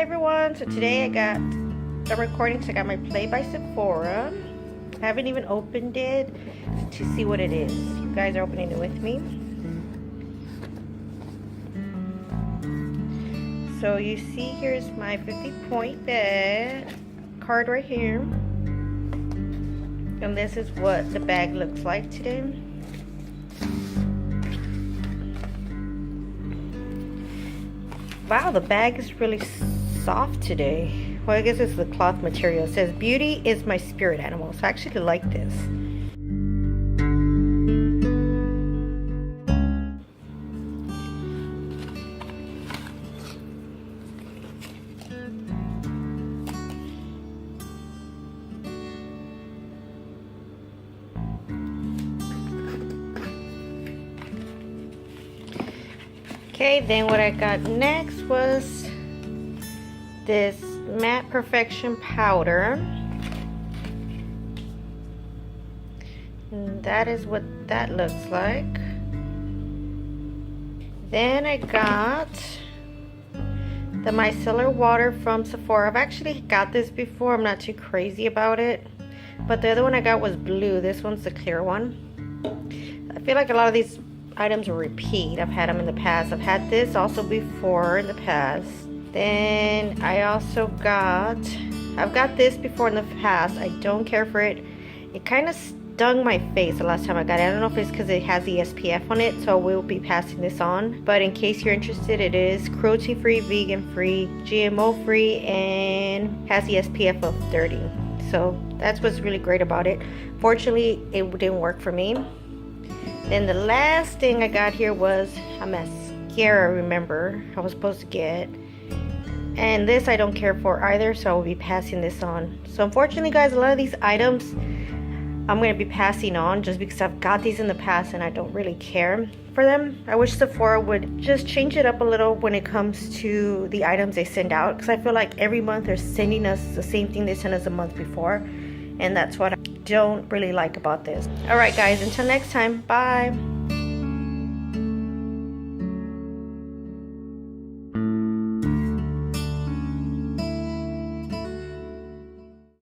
everyone. So today I'm recording, so I got my Play by Sephora. I haven't even opened it to see what it is. You guys are opening it with me. So you see, here's my 50-point bag card right here. And this is what the bag looks like today. Wow, the bag is really soft today. Well, I guess it's the cloth material. It says, beauty is my spirit animal. So I actually like this. Okay, then what I got next was this Matte Perfection powder. And that is what that looks like. Then I got the micellar water from Sephora. I've actually got this before. I'm not too crazy about it. But the other one I got was blue. This one's the clear one. I feel like a lot of these items will repeat. I've had them in the past. I've had this also before in the past. Then I also I've got this before in the past. I don't care for it. It kind of stung my face the last time I got it. I don't know if it's because it has the SPF on it, so we'll be passing this on. But in case you're interested, it is cruelty free, vegan free, GMO free, and has the SPF of 30. So that's what's really great about it. Fortunately, it didn't work for me. Then the last thing I got here was a mascara, remember, I was supposed to get. And this I don't care for either, so I will be passing this on. So unfortunately, guys, a lot of these items I'm going to be passing on just because I've got these in the past and I don't really care for them. I wish Sephora would just change it up a little when it comes to the items they send out, because I feel like every month they're sending us the same thing they sent us a month before, and that's what I don't really like about this. Alright guys, until next time, bye.